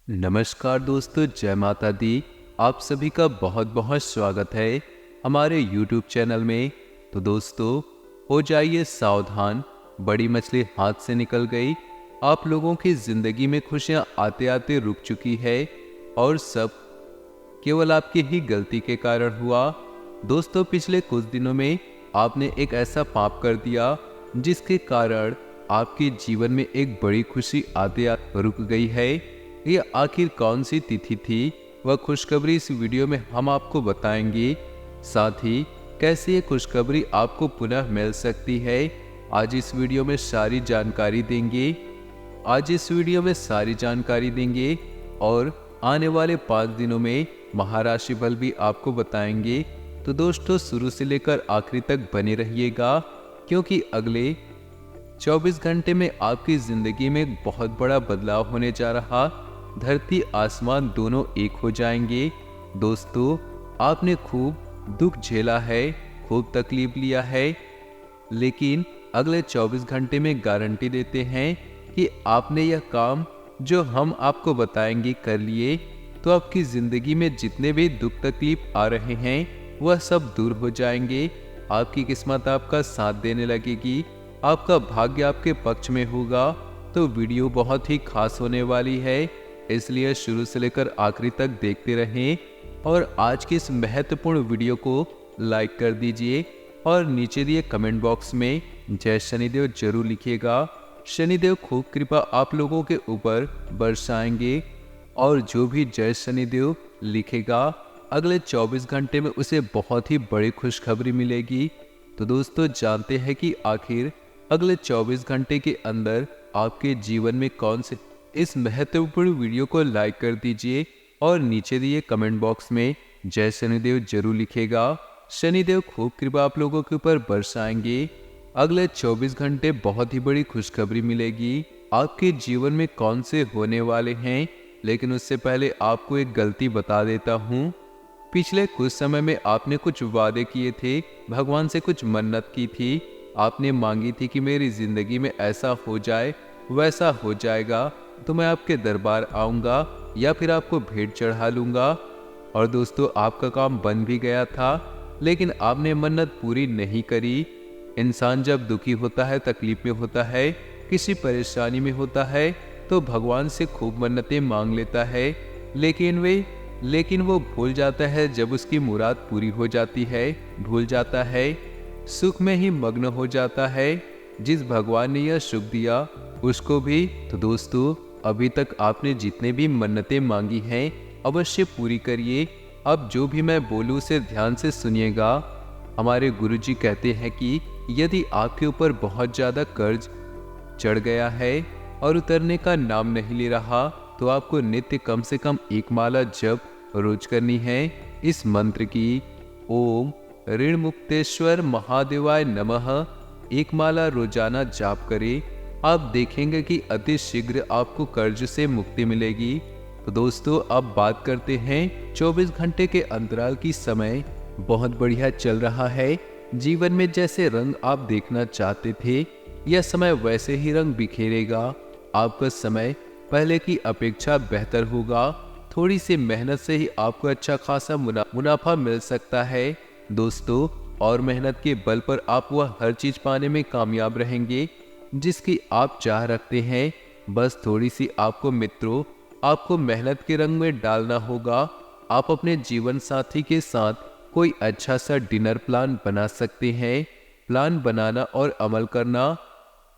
नमस्कार दोस्तों, जय माता दी। आप सभी का बहुत बहुत स्वागत है हमारे YouTube चैनल में। तो दोस्तों, हो जाइए सावधान, बड़ी मछली हाथ से निकल गई। आप लोगों की ज़िंदगी में खुशियाँ आते आते रुक चुकी है और सब केवल आपकी ही गलती के कारण हुआ। दोस्तों, पिछले कुछ दिनों में आपने एक ऐसा पाप कर दिया जिसके कारण आपके जीवन में एक बड़ी खुशी आते आते रुक गई है। ये आखिर कौन सी तिथि थी, वह खुशखबरी इस वीडियो में हम आपको बताएंगे। साथ ही कैसे ये खुशखबरी आपको पुनः मिल सकती है, आज इस वीडियो में सारी जानकारी देंगे। और आने वाले 5 दिनों में महाराशि फल भी आपको बताएंगे। तो दोस्तों, शुरू से लेकर आखिरी तक बने रहिएगा, क्योंकि अगले 24 घंटे में आपकी जिंदगी में एक बहुत बड़ा बदलाव होने जा रहा। धरती आसमान दोनों एक हो जाएंगे। दोस्तों, आपने खूब दुख झेला है, खूब तकलीफ लिया है, लेकिन अगले 24 घंटे में गारंटी देते हैं कि आपने यह काम जो हम आपको बताएंगे कर लिए, तो आपकी जिंदगी में जितने भी दुख तकलीफ आ रहे हैं वह सब दूर हो जाएंगे। आपकी किस्मत आपका साथ देने लगेगी, आपका भाग्य आपके पक्ष में होगा। तो वीडियो बहुत ही खास होने वाली है, इसलिए शुरू से लेकर आखिरी तक देखते रहें। और आज की इस महत्वपूर्ण वीडियो को लाइक कर दीजिए और नीचे दिए कमेंट बॉक्स में जय शनिदेव जरूर लिखिएगा। शनिदेव खूब कृपा आप लोगों के ऊपर बरसाएंगे, और जो भी जय शनिदेव लिखेगा अगले 24 घंटे में उसे बहुत ही बड़ी खुशखबरी मिलेगी। तो दोस्तों, जानते हैं कि आखिर अगले 24 घंटे के अंदर आपके जीवन में कौन से। इस महत्वपूर्ण वीडियो को लाइक कर दीजिए और नीचे दिए कमेंट बॉक्स में जय शनिदेव जरूर लिखेगा। शनिदेव खूब कृपा आप लोगों के ऊपर बरसाएंगे। अगले 24 घंटे बहुत ही बड़ी खुशखबरी मिलेगी। आपके जीवन में कौन से होने वाले हैं, लेकिन उससे पहले आपको एक गलती बता देता हूँ। पिछले कुछ समय में आपने कुछ वादे किए थे, भगवान से कुछ मन्नत की थी। आपने मांगी थी कि मेरी जिंदगी में ऐसा हो जाए, वैसा हो जाएगा, तो मैं आपके दरबार आऊँगा या फिर आपको भेंट चढ़ा लूँगा। और दोस्तों, आपका काम बन भी गया था, लेकिन आपने मन्नत पूरी नहीं करी। इंसान जब दुखी होता है, तकलीफ में होता है, किसी परेशानी में होता है, तो भगवान से खूब मन्नतें मांग लेता है, लेकिन वो भूल जाता है जब उसकी मुराद पूरी हो जाती है। भूल जाता है, सुख में ही मग्न हो जाता है। जिस भगवान ने यह सुख दिया उसको भी। तो दोस्तों, अभी तक आपने जितने भी मन्नतें मांगी हैं अवश्य पूरी करिए। अब जो भी मैं बोलूँ उसे ध्यान से सुनिएगा। हमारे गुरुजी कहते हैं कि यदि आपके ऊपर बहुत ज़्यादा कर्ज चढ़ गया है और उतरने का नाम नहीं ले रहा, तो आपको नित्य कम से कम 1 माला जप रोज करनी है। इस मंत्र की ओम ऋण मुक्तेश्वर महादेवाय नमः 1 माला रोजाना जाप करें। आप देखेंगे कि अति शीघ्र आपको कर्ज से मुक्ति मिलेगी। तो दोस्तों, अब बात करते हैं 24 घंटे के अंतराल की। समय बहुत बढ़िया चल रहा है। जीवन में जैसे रंग आप देखना चाहते थे, यह समय वैसे ही रंग बिखेरेगा। आपका समय पहले की अपेक्षा बेहतर होगा। थोड़ी सी मेहनत से ही आपको अच्छा खासा मुनाफा मिल सकता है। दोस्तों, और मेहनत के बल पर आप वह हर चीज पाने में कामयाब रहेंगे जिसकी आप चाह रखते हैं। बस थोड़ी सी आपको मेहनत के रंग में डालना होगा। आप अपने जीवन साथी के साथ कोई अच्छा सा डिनर प्लान बना सकते हैं। प्लान बनाना और अमल करना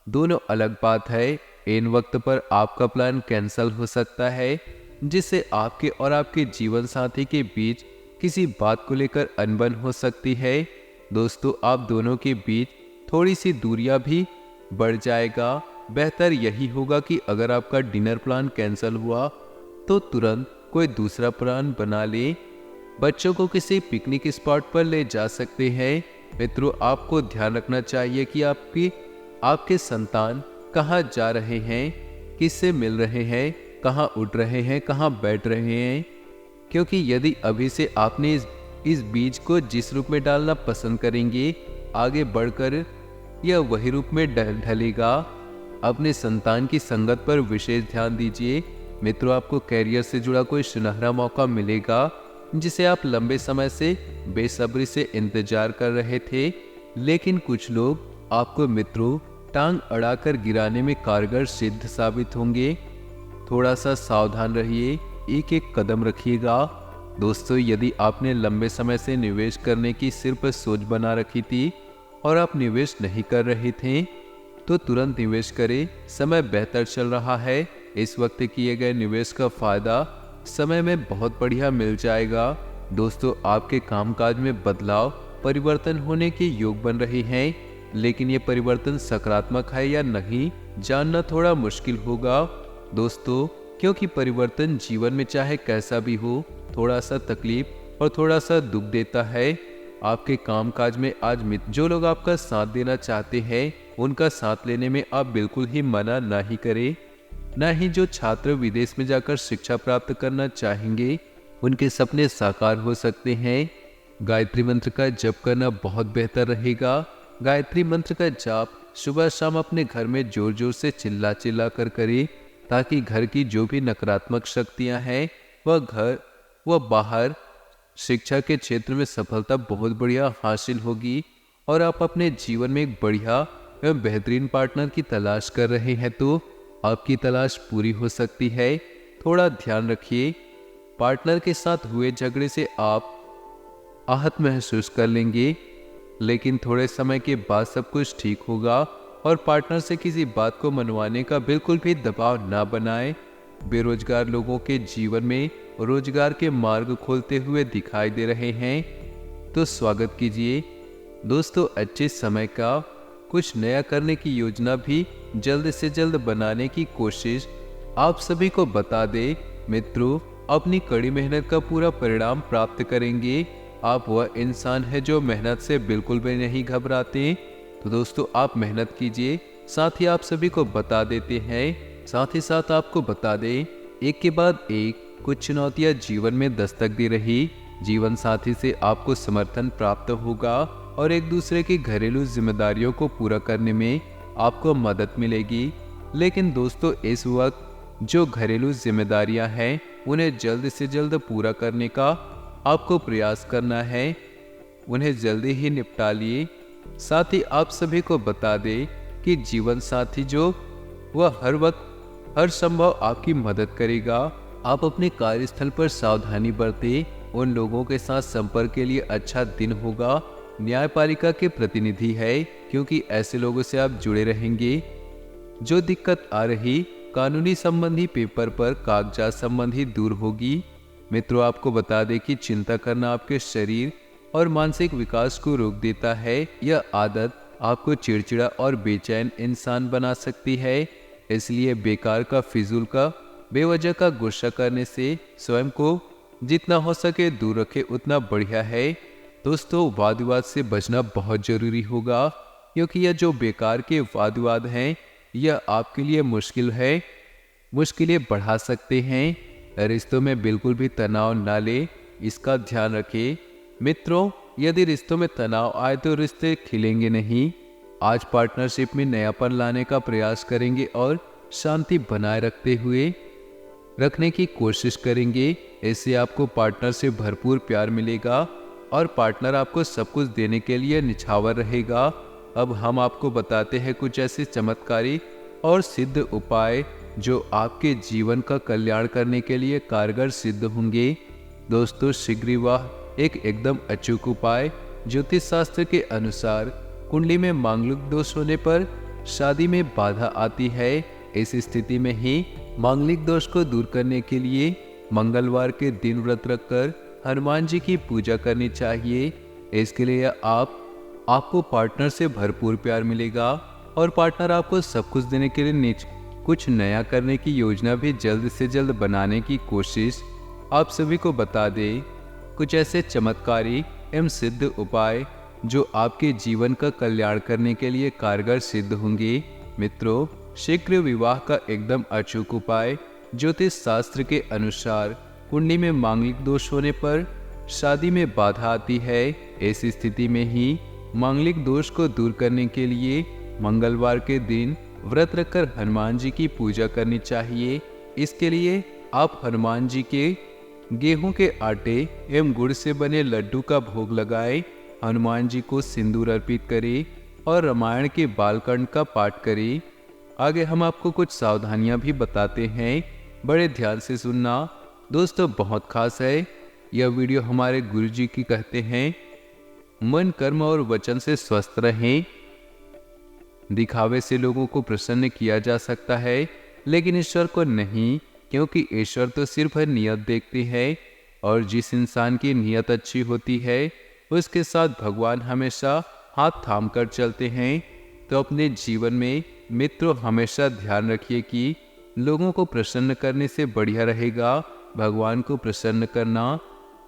दोनों अलग बात है। इन वक्त पर आपका प्लान कैंसिल हो सकता है, जिससे आपके और आपके जीवन साथी के बीच किसी बात को लेकर अनबन हो सकती है। दोस्तों, आप दोनों के बीच थोड़ी सी दूरियां भी बढ़ जाएगा। बेहतर यही होगा कि अगर आपका डिनर प्लान कैंसिल हुआ तो तुरंत कोई दूसरा प्लान बना ले। बच्चों को किसी पिकनिक स्पॉट पर ले जा सकते हैं। मित्रों, आपको ध्यान रखना चाहिए कि आपके संतान कहाँ जा रहे हैं, किससे मिल रहे हैं, कहाँ उड़ रहे हैं, कहाँ बैठ रहे हैं। क्योंकि यदि अभी से आपने इस बीज को जिस रूप में डालना पसंद करेंगे, आगे बढ़कर यह वही रूप में ढलेगा। अपने संतान की संगत पर विशेष ध्यान दीजिए। मित्रों, आपको कैरियर से जुड़ा कोई सुनहरा मौका मिलेगा जिसे आप लंबे समय से बेसब्री से इंतजार कर रहे थे। लेकिन कुछ लोग आपको मित्रों टांग अड़ाकर गिराने में कारगर सिद्ध साबित होंगे। थोड़ा सा सावधान रहिए, एक एक कदम रखिएगा। दोस्तों, यदि आपने लंबे समय से निवेश करने की सिर्फ सोच बना रखी थी और आप निवेश नहीं कर रहे थे, तो तुरंत निवेश करें। समय बेहतर चल रहा है। इस वक्त किए गए निवेश का फायदा समय में बहुत बढ़िया मिल जाएगा। दोस्तों, आपके कामकाज में बदलाव परिवर्तन होने के योग बन रहे हैं, लेकिन ये परिवर्तन सकारात्मक है या नहीं जानना थोड़ा मुश्किल होगा। दोस्तों, क्योंकि परिवर्तन जीवन में चाहे कैसा भी हो, थोड़ा सा तकलीफ और थोड़ा सा दुख देता है। आपके कामकाज में आज जो लोग आपका साथ देना चाहते हैं, उनका साथ लेने में आप बिल्कुल ही मना ना ही करें। न ही जो छात्र विदेश में जाकर शिक्षा प्राप्त करना चाहेंगे, उनके सपने साकार हो सकते हैं। गायत्री मंत्र का जप करना बहुत बेहतर रहेगा। गायत्री मंत्र का जाप सुबह शाम अपने घर में जोर जोर से चिल्ला चिल्ला कर करें, ताकि घर की जो भी नकारात्मक शक्तियां हैं वह बाहर शिक्षा के क्षेत्र में सफलता बहुत बढ़िया हासिल होगी। और आप अपने जीवन में एक बढ़िया एवं बेहतरीन पार्टनर की तलाश कर रहे हैं, तो आपकी तलाश पूरी हो सकती है। थोड़ा ध्यान रखिए, पार्टनर के साथ हुए झगड़े से आप आहत महसूस कर लेंगे, लेकिन थोड़े समय के बाद सब कुछ ठीक होगा। और पार्टनर से किसी बात को मनवाने का बिल्कुल भी दबाव ना बनाएं। बेरोजगार लोगों के जीवन में रोजगार के मार्ग खोलते हुए दिखाई दे रहे हैं, तो स्वागत कीजिए। दोस्तों, अच्छे समय का कुछ नया करने की योजना भी जल्द से जल्द बनाने की कोशिश आप सभी को बता दे। मित्रों, अपनी कड़ी मेहनत का पूरा परिणाम प्राप्त करेंगे। आप वह इंसान है जो मेहनत से बिल्कुल भी नहीं घबराते। तो दोस्तों, आप मेहनत कीजिए। साथ ही आप सभी को बता देते हैं, साथ ही साथ आपको बता दें, एक के बाद एक कुछ चुनौतियां जीवन में दस्तक दे रही। जीवन साथी से आपको समर्थन प्राप्त होगा और एक दूसरे की घरेलू जिम्मेदारियों को पूरा करने में आपको मदद मिलेगी। लेकिन दोस्तों, इस वक्त जो घरेलू जिम्मेदारियां हैं, उन्हें जल्द से जल्द पूरा करने का आपको प्रयास करना है। उन्हें जल्दी ही निपटा लिए। साथ ही आप सभी को बता दें कि जीवन साथी जो वह हर वक्त हर संभव आपकी मदद करेगा। आप अपने कार्यस्थल पर सावधानी बरतें। उन लोगों के साथ संपर्क के लिए अच्छा दिन होगा। न्यायपालिका के प्रतिनिधि है, क्योंकि ऐसे लोगों से आप जुड़े रहेंगे। जो दिक्कत आ रही कानूनी संबंधी पेपर पर कागजात संबंधी दूर होगी। मित्रों, आपको बता दें कि चिंता करना आपके शरीर और मानसिक विकास को रोक देता है। यह आदत आपको चिड़चिड़ा और बेचैन इंसान बना सकती है। इसलिए बेकार का फिजूल का बेवजह का गुस्सा करने से स्वयं को जितना हो सके दूर रखे, उतना बढ़िया है। दोस्तों, वाद विवाद से बचना बहुत जरूरी होगा, क्योंकि यह जो बेकार के वाद विवाद हैं, यह आपके लिए मुश्किलें बढ़ा सकते हैं। रिश्तों में बिल्कुल भी तनाव ना ले, इसका ध्यान रखें। मित्रों, यदि रिश्तों में तनाव आए तो रिश्ते खिलेंगे नहीं। आज पार्टनरशिप में नयापन लाने का प्रयास करेंगे और शांति बनाए रखने की कोशिश करेंगे। इससे आपको पार्टनर से भरपूर प्यार मिलेगा और पार्टनर आपको सब कुछ देने के लिए निछावर रहेगा। अब हम आपको बताते हैं कुछ ऐसे चमत्कारी और सिद्ध उपाय जो आपके जीवन का कल्याण करने के लिए कारगर सिद्ध होंगे। दोस्तों, शीघ्र विवाह एक एकदम अचूक उपाय। ज्योतिष शास्त्र के अनुसार कुंडली में मांगलिक दोष होने पर शादी में बाधा आती है। इस स्थिति में ही मांगलिक दोष को दूर करने के लिए मंगलवार के दिन व्रत रखकर हनुमान जी की पूजा करनी चाहिए। इसके लिए आपको पार्टनर से भरपूर प्यार मिलेगा और पार्टनर आपको सब कुछ देने के लिए कुछ नया करने की योजना भी जल्द से जल्द बनाने की कोशिश आप सभी को बता दे। कुछ ऐसे चमत्कारी एवं सिद्ध उपाय जो आपके जीवन का कल्याण करने के लिए कारगर सिद्ध होंगे। मित्रों, शीघ्र विवाह का एकदम अचूक उपाय। ज्योतिष शास्त्र के अनुसार कुंडली में मांगलिक दोष होने पर शादी में बाधा आती है। इस स्थिति में ही मांगलिक दोष को दूर करने के लिए मंगलवार के दिन व्रत रखकर हनुमान जी की पूजा करनी चाहिए। इसके लिए आप हनुमान जी के गेहूं के आटे एवं गुड़ से बने लड्डू का भोग लगाएं, हनुमान जी को सिंदूर अर्पित करें और रामायण के बालकांड का पाठ करें। आगे हम आपको कुछ सावधानियां भी बताते हैं, बड़े ध्यान से सुनना। दोस्तों बहुत खास है यह वीडियो। हमारे गुरुजी की कहते हैं, मन कर्म और वचन से स्वस्थ रहें। दिखावे से लोगों को प्रसन्न किया जा सकता है लेकिन ईश्वर को नहीं, क्योंकि ईश्वर तो सिर्फ नियत देखते हैं और जिस इंसान की नियत अच्छी होती है उसके साथ भगवान हमेशा हाथ थाम कर चलते हैं। तो अपने जीवन में मित्रों हमेशा ध्यान रखिए कि लोगों को प्रसन्न करने से बढ़िया रहेगा भगवान को प्रसन्न करना,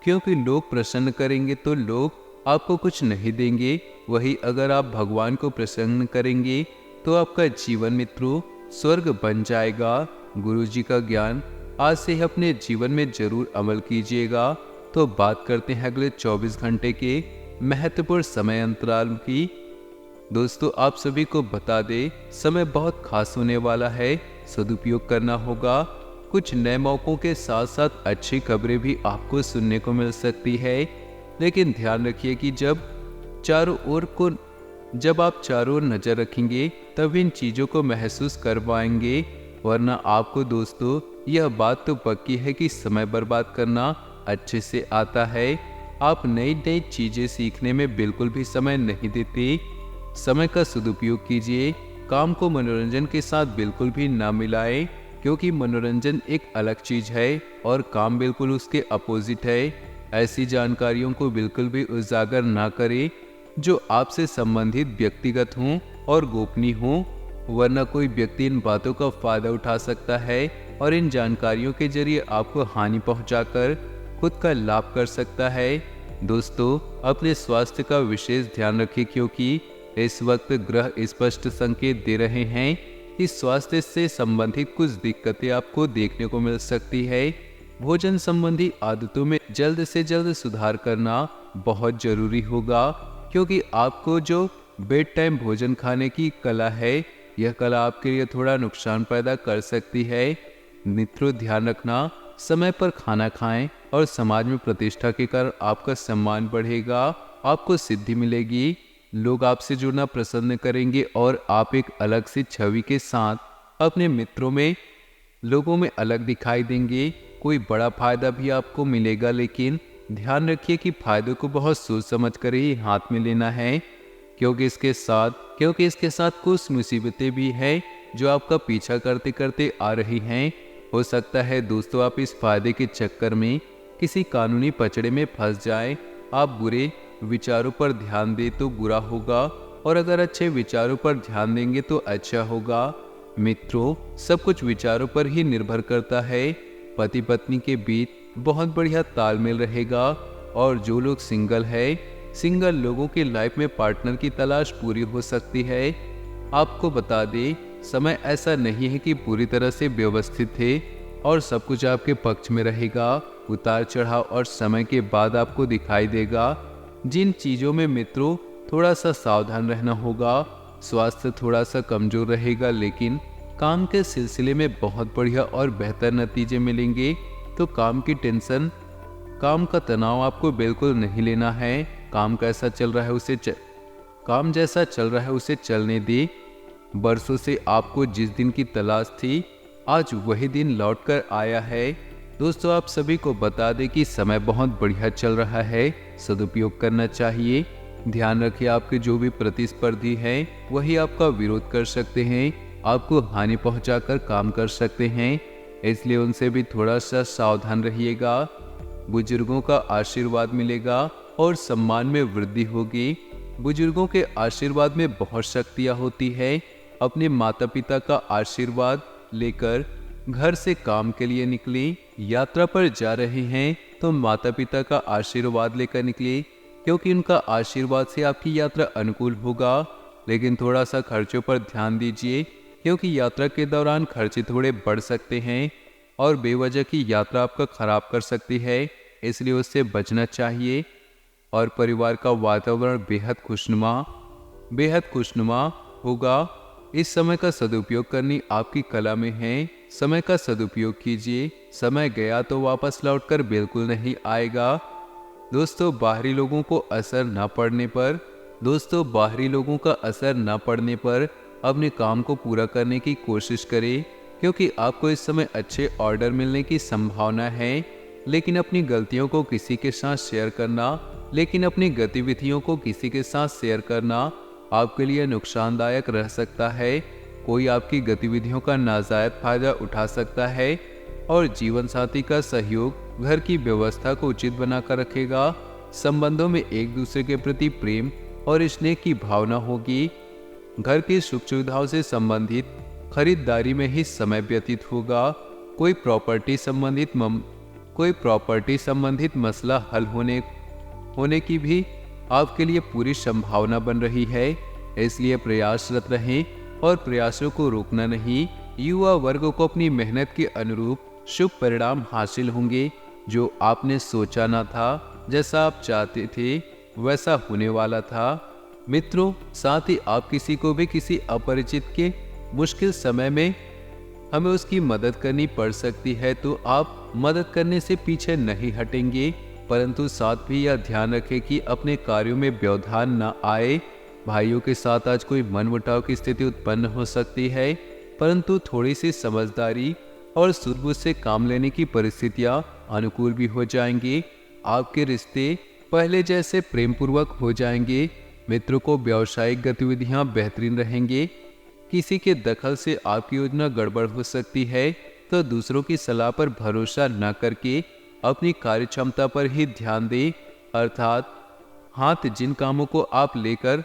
क्योंकि लोग प्रसन्न करेंगे तो लोग आपको कुछ नहीं देंगे, वही अगर आप भगवान को प्रसन्न करेंगे तो आपका जीवन मित्रों स्वर्ग बन जाएगा। गुरुजी का ज्ञान आज से ही अपने जीवन में जरूर अमल कीजिएगा। तो बात करते हैं अगले 24 घंटे के महत्वपूर्ण समय अंतराल की। दोस्तों आप सभी को बता दें, समय बहुत खास होने वाला है, सदुपयोग करना होगा। कुछ नए मौकों के साथ साथ अच्छी खबरें भी आपको सुनने को मिल सकती है, लेकिन ध्यान रखिए कि जब आप चारों ओर नजर रखेंगे तब इन चीजों को महसूस कर पाएंगे, वरना आपको दोस्तों यह बात तो पक्की है कि समय बर्बाद करना अच्छे से आता है। आप नई नई चीजें सीखने में बिल्कुल भी समय नहीं देते। समय का सदुपयोग कीजिए, काम को मनोरंजन के साथ बिल्कुल भी ना मिलाएं, क्योंकि मनोरंजन एक अलग चीज है और काम बिल्कुल उसके अपोजिट है। ऐसी जानकारियों को बिल्कुल भी उजागर ना करें जो आपसे संबंधित व्यक्तिगत हों और गोपनीय हों, वरना कोई व्यक्ति इन बातों का फायदा उठा सकता है और इन जानकारियों के जरिए आपको हानि पहुंचाकर खुद का लाभ कर सकता है। दोस्तों अपने स्वास्थ्य का विशेष ध्यान रखें, क्योंकि इस वक्त ग्रह स्पष्ट संकेत दे रहे हैं कि स्वास्थ्य से संबंधित कुछ दिक्कतें आपको देखने को मिल सकती है। भोजन संबंधी आदतों में जल्द से जल्द सुधार करना बहुत जरूरी होगा, क्योंकि आपको जो बेड टाइम भोजन खाने की कला है यह कला आपके लिए थोड़ा नुकसान पैदा कर सकती है। मित्रों ध्यान रखना, समय पर खाना खाएं और समाज में प्रतिष्ठा के कारण आपका सम्मान बढ़ेगा, आपको सिद्धि मिलेगी, लोग आपसे जुड़ना पसंद करेंगे और आप एक अलग सी छवि के साथ अपने मित्रों में लोगों में अलग दिखाई देंगे। कोई बड़ा फायदा भी आपको मिलेगा, लेकिन ध्यान रखिए कि फायदे को बहुत सोच समझ कर ही हाथ में लेना है, क्योंकि इसके साथ कुछ मुसीबतें भी हैं जो आपका पीछा करते करते आ रही हैं। हो सकता है दोस्तों आप इस फायदे के चक्कर में किसी कानूनी पचड़े में फंस जाएं। आप बुरे विचारों पर ध्यान दें तो बुरा होगा, और अगर अच्छे विचारों पर ध्यान देंगे तो अच्छा होगा। मित्रों सब कुछ विचारों पर ही निर्भर करता है। पति पत्नी के बीच बहुत बढ़िया तालमेल रहेगा, और जो लोग सिंगल लोगों की लाइफ में पार्टनर की तलाश पूरी हो सकती है। आपको बता दें, समय ऐसा नहीं है कि पूरी तरह से व्यवस्थित है और सब कुछ आपके पक्ष में रहेगा। उतार चढ़ाव और समय के बाद आपको दिखाई देगा। जिन चीजों में मित्रों थोड़ा सा सावधान रहना होगा, स्वास्थ्य थोड़ा सा कमजोर रहेगा, लेकिन काम के सिलसिले में बहुत बढ़िया और बेहतर नतीजे मिलेंगे। तो काम की टेंशन, काम का तनाव आपको बिल्कुल नहीं लेना है। काम जैसा चल रहा है उसे चलने दे। बरसों से आपको जिस दिन की तलाश थी आज वही दिन लौट कर आया है। दोस्तों आप सभी को बता दें कि समय बहुत बढ़िया चल रहा है, सदुपयोग करना चाहिए। ध्यान रखिए आपके जो भी प्रतिस्पर्धी हैं वही आपका विरोध कर सकते हैं, आपको हानि पहुंचाकर काम कर सकते हैं, इसलिए उनसे भी थोड़ा सा सावधान रहिएगा। बुजुर्गों का आशीर्वाद मिलेगा और सम्मान में वृद्धि होगी। बुजुर्गों के आशीर्वाद में बहुत शक्तियाँ होती है। अपने माता पिता का आशीर्वाद लेकर घर से काम के लिए निकली, यात्रा पर जा रहे हैं तो माता पिता का आशीर्वाद लेकर निकले, क्योंकि उनका आशीर्वाद से आपकी यात्रा अनुकूल होगा। लेकिन थोड़ा सा खर्चों पर ध्यान दीजिए, क्योंकि यात्रा के दौरान खर्चे थोड़े बढ़ सकते हैं और बेवजह की यात्रा आपका खराब कर सकती है, इसलिए उससे बचना चाहिए। और परिवार का वातावरण बेहद खुशनुमा होगा। इस समय का सदुपयोग करनी आपकी कला में है। समय का सदुपयोग कीजिए। समय गया तो वापस लौटकर बिल्कुल नहीं आएगा। बाहरी लोगों का असर न पड़ने पर अपने काम को पूरा करने की कोशिश करें, क्योंकि आपको इस समय अच्छे ऑर्डर मिलने की संभावना है। लेकिन अपनी गतिविधियों को किसी के साथ शेयर करना आपके लिए नुकसानदायक रह सकता है। कोई आपकी गतिविधियों का नाजायज फायदा उठा सकता है और जीवन साथी का सहयोग घर की व्यवस्था को उचित बनाकर रखेगा। संबंधों में एक दूसरे के प्रति प्रेम और स्नेह की भावना होगी। घर की सुख सुविधाओं से संबंधित खरीदारी में ही समय व्यतीत होगा। कोई प्रॉपर्टी संबंधित मसला हल होने की भी आपके लिए पूरी संभावना बन रही है। इसलिए प्रयासरत रहें और प्रयासों को रोकना नहीं। युवा वर्ग को अपनी मेहनत के अनुरूप शुभ परिणाम हासिल होंगे। जो आपने सोचा ना था, जैसा आप चाहते थे वैसा होने वाला था। मित्रों, साथ ही आप किसी को भी किसी अपरिचित के मुश्किल समय में हमें उसकी मदद करनी पड़ सकती है, तो आप मदद करने से पीछे नहीं हटेंगे। परंतु साथ भी यह ध्यान रखें कि अपने कार्यों में व्यवधान न आए। भाइयों के साथ आज कोई मनमुटाव की स्थिति उत्पन्न हो सकती है, परंतु थोड़ी सी समझदारी और सूझबूझ से काम लेने की परिस्थितियां अनुकूल भी हो जाएंगी। आपके रिश्ते पहले जैसे प्रेम पूर्वक हो जाएंगे। मित्रों को व्यावसायिक गतिविधियां बेहतरीन रहेंगे। किसी के दखल से आपकी योजना गड़बड़ हो सकती है, तो दूसरों की सलाह पर भरोसा न करके अपनी कार्य क्षमता पर ही ध्यान दें। अर्थात जिन कामों को आप लेकर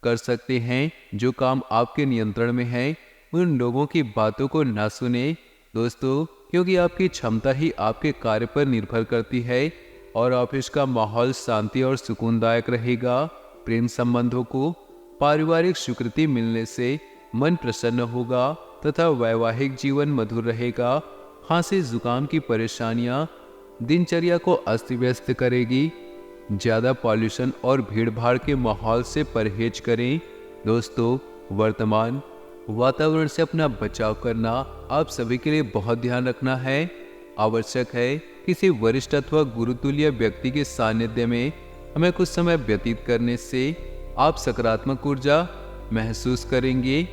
कर सकते हैं, जो काम आपके नियंत्रण में है, उन लोगों की बातों को न सुने दोस्तों, क्योंकि आपकी क्षमता ही आपके कार्य पर निर्भर करती है और ऑफिस का माहौल शांति और सुकूनदायक रहेगा। प्रेम संबंधों को पारिवारिक स्वीकृति मिलने से मन प्रसन्न होगा तथा वैवाहिक जीवन मधुर रहेगा। खांसी जुकाम की परेशानियां दिनचर्या को अस्त व्यस्त करेगी। ज़्यादा पॉल्यूशन और भीड़भाड़ के माहौल से परहेज करें। दोस्तों, वर्तमान वातावरण से अपना बचाव करना आप सभी के लिए बहुत ध्यान रखना है। आवश्यक है किसी वरिष्ठ अथवा गुरुतुल्य व्यक्ति के सानिध्य में हमें कुछ समय व्यतीत करने से आप सकारात्मक ऊर्जा महसूस करेंगे।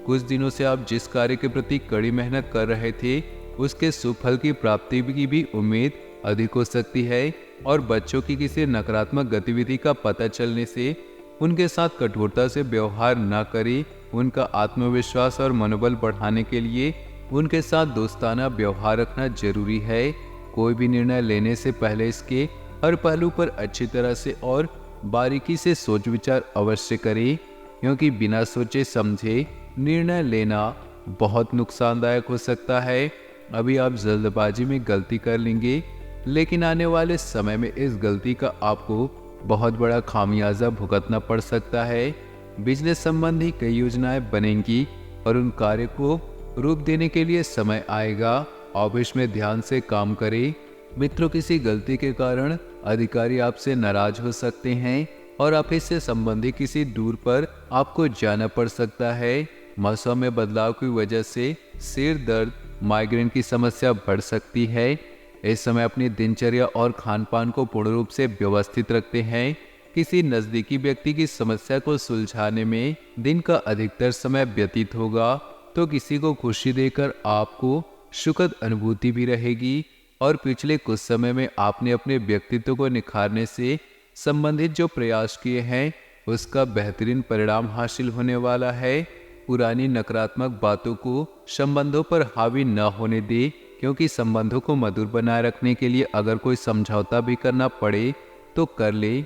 कुछ दिनों से आप जिस कार्य के प्रति कड़ी मेहनत कर रहे थे, उसके सुफल की प्राप्ति की भी उम्मीद अधिक हो सकती है। और बच्चों की किसी नकारात्मक गतिविधि का पता चलने से उनके साथ कठोरता से व्यवहार न करें। उनका आत्मविश्वास और मनोबल बढ़ाने के लिए उनके साथ दोस्ताना व्यवहार रखना जरूरी है। कोई भी निर्णय लेने से पहले इसके हर पहलू पर अच्छी तरह से और बारीकी से सोच विचार अवश्य करें, क्योंकि बिना सोचे समझे निर्णय लेना बहुत नुकसानदायक हो सकता है। अभी आप जल्दबाजी में गलती कर लेंगे, लेकिन आने वाले समय में इस गलती का आपको बहुत बड़ा खामियाजा भुगतना पड़ सकता है। बिजनेस संबंधी कई योजनाएं बनेंगी और उन कार्य को रूप देने के लिए समय आएगा। ऑफिस में ध्यान से काम करें। मित्रों, किसी गलती के कारण अधिकारी आपसे नाराज हो सकते हैं और ऑफिस से संबंधित किसी दूर पर आपको जाना पड़ सकता है। मौसम में बदलाव की वजह से सिर दर्द, माइग्रेन की समस्या बढ़ सकती है। इस समय अपनी दिनचर्या और खान पान को पूर्ण रूप से व्यवस्थित रखते हैं। किसी नज़दीकी व्यक्ति की समस्या को सुलझाने में दिन का अधिकतर समय व्यतीत होगा, तो किसी को खुशी देकर आपको सुखद अनुभूति भी रहेगी। और पिछले कुछ समय में आपने अपने व्यक्तित्व को निखारने से संबंधित जो प्रयास किए हैं, उसका बेहतरीन परिणाम हासिल होने वाला है। पुरानी नकारात्मक बातों को संबंधों पर हावी न होने दे, क्योंकि संबंधों को मधुर बनाए रखने के लिए अगर कोई समझौता भी करना पड़े तो कर ले।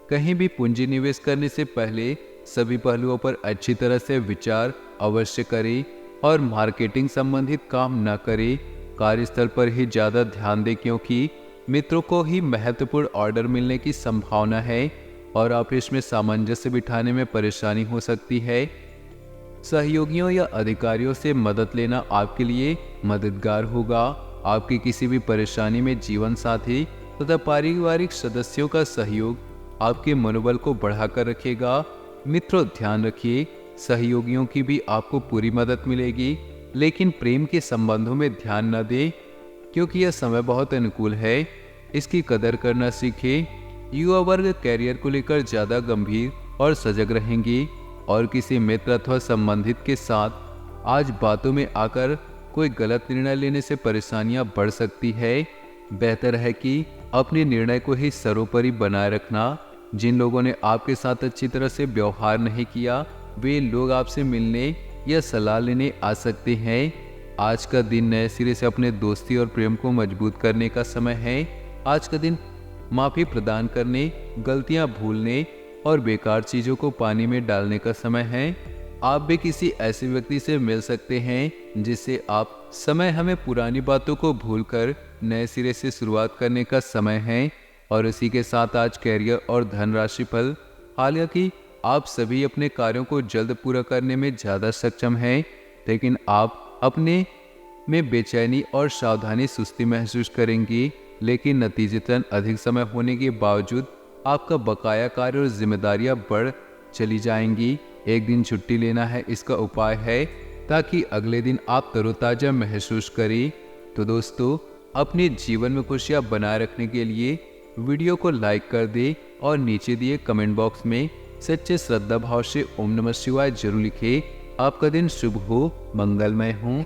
कहीं भी पूंजी निवेश करने से पहले सभी पहलुओं पर अच्छी तरह से विचार अवश्य करें और मार्केटिंग संबंधित काम न करें। कार्यस्थल पर ही ज़्यादा ध्यान दें, क्योंकि मित्रों को ही महत्वपूर्ण ऑर्डर मिलने की संभावना है और ऑफिस में सामंजस्य बिठाने में परेशानी हो सकती है। सहयोगियों या अधिकारियों से मदद लेना आपके लिए मददगार होगा। आपकी किसी भी परेशानी में जीवन साथी तथा पारिवारिक सदस्यों का सहयोग आपके मनोबल को बढ़ाकर रखेगा। मित्रों, ध्यान रखिए, सहयोगियों की भी आपको पूरी मदद मिलेगी, लेकिन प्रेम के संबंधों में ध्यान न दें, क्योंकि यह समय बहुत अनुकूल है। इसकी कदर करना सीखें। युवा वर्ग कैरियर को लेकर ज़्यादा गंभीर और सजग रहेंगे और किसी मित्र अथवा संबंधित के साथ आज बातों में आकर कोई गलत निर्णय लेने से परेशानियां बढ़ सकती है। बेहतर है कि अपने निर्णय को ही सर्वोपरि बनाए रखना। जिन लोगों ने आपके साथ अच्छी तरह से व्यवहार नहीं किया, वे लोग आपसे मिलने या सलाह लेने आ सकते हैं। आज का दिन नए सिरे से अपने दोस्ती और प्रेम को मजबूत करने का समय है। आज का दिन माफ़ी प्रदान करने, गलतियां भूलने और बेकार चीज़ों को पानी में डालने का समय है। आप भी किसी ऐसे व्यक्ति से मिल सकते हैं जिससे आप समय हमें पुरानी बातों को भूलकर नए सिरे से शुरुआत करने का समय है। और इसी के साथ आज कैरियर और धनराशि फल। हालांकि आप सभी अपने कार्यों को जल्द पूरा करने में ज़्यादा सक्षम हैं, लेकिन आप अपने में बेचैनी और सावधानी सुस्ती महसूस करेंगी। लेकिन नतीजतन अधिक समय होने के बावजूद आपका बकाया कार्य और जिम्मेदारियां बढ़ चली जाएंगी। एक दिन छुट्टी लेना है इसका उपाय है, ताकि अगले दिन आप तरोताजा महसूस करें। तो दोस्तों, अपने जीवन में खुशियां बनाए रखने के लिए वीडियो को लाइक कर दें और नीचे दिए कमेंट बॉक्स में सच्चे श्रद्धा भाव से ओम नमः शिवाय जरूर लिखें। आपका दिन शुभ हो, मंगलमय हो।